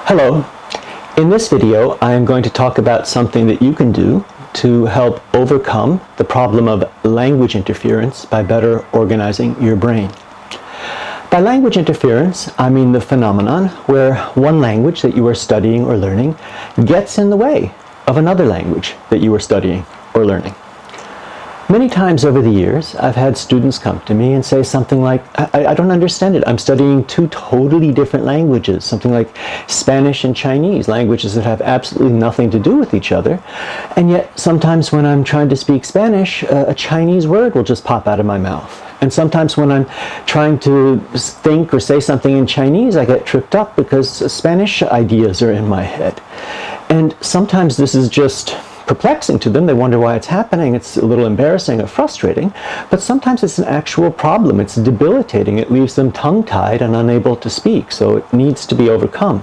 Hello. In this video, I am going to talk about something that you can do to help overcome the problem of language interference by better organizing your brain. By language interference, I mean the phenomenon where one language that you are studying or learning gets in the way of another language that you are studying or learning. Many times over the years, I've had students come to me and say something like, I don't understand it. I'm studying two totally different languages, something like Spanish and Chinese, languages that have absolutely nothing to do with each other. And yet, sometimes when I'm trying to speak Spanish, a Chinese word will just pop out of my mouth. And sometimes when I'm trying to think or say something in Chinese, I get tripped up because Spanish ideas are in my head. And sometimes this is just perplexing to them. They wonder why it's happening. It's a little embarrassing or frustrating, but sometimes it's an actual problem. It's debilitating. It leaves them tongue-tied and unable to speak, so it needs to be overcome.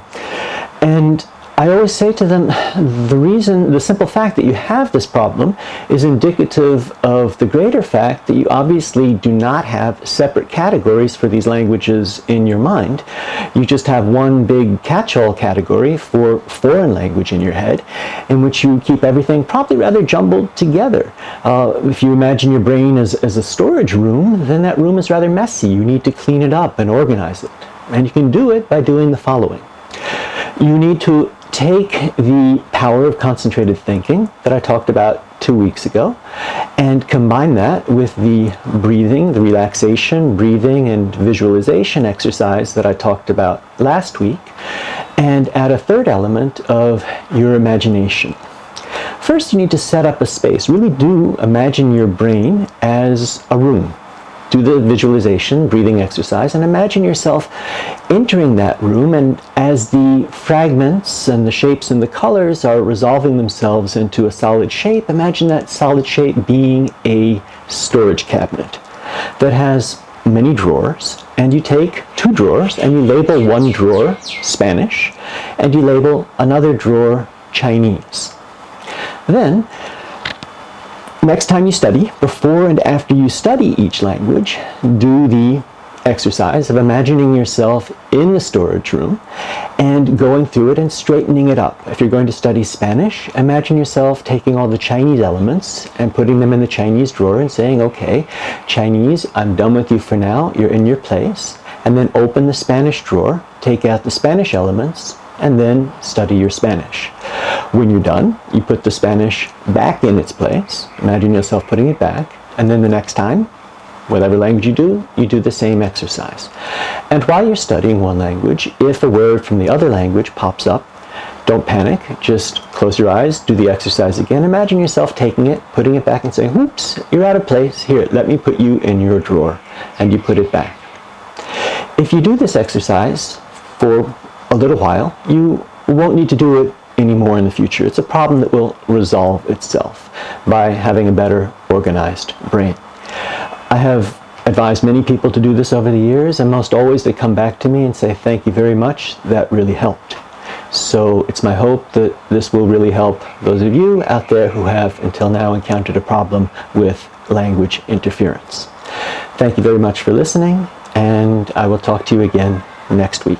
And I always say to them, the simple fact that you have this problem is indicative of the greater fact that you obviously do not have separate categories for these languages in your mind. You just have one big catch-all category for foreign language in your head, in which you keep everything probably rather jumbled together. If you imagine your brain as a storage room, then that room is rather messy. You need to clean it up and organize it. And you can do it by doing the following. You need to take the power of concentrated thinking that I talked about 2 weeks ago and combine that with the breathing, the relaxation, breathing, and visualization exercise that I talked about last week, and add a third element of your imagination. First, you need to set up a space. Really do imagine your brain as a room. Do the visualization, breathing exercise, and imagine yourself entering that room, and as the fragments and the shapes and the colors are resolving themselves into a solid shape, imagine that solid shape being a storage cabinet that has many drawers, and you take two drawers and you label one drawer Spanish and you label another drawer Chinese. Then, next time you study, before and after you study each language, do the exercise of imagining yourself in the storage room and going through it and straightening it up. If you're going to study Spanish, imagine yourself taking all the Chinese elements and putting them in the Chinese drawer and saying, okay, Chinese, I'm done with you for now, you're in your place. And then open the Spanish drawer, take out the Spanish elements, and then study your Spanish. When you're done, you put the Spanish back in its place. Imagine yourself putting it back. And then the next time, whatever language you do the same exercise. And while you're studying one language, if a word from the other language pops up, don't panic. Just close your eyes, do the exercise again. Imagine yourself taking it, putting it back and saying, oops, you're out of place. Here, let me put you in your drawer. And you put it back. If you do this exercise for a little while, you won't need to do it anymore in the future. It's a problem that will resolve itself by having a better organized brain. I have advised many people to do this over the years, and most always they come back to me and say, thank you very much, that really helped. So it's my hope that this will really help those of you out there who have until now encountered a problem with language interference. Thank you very much for listening, and I will talk to you again next week.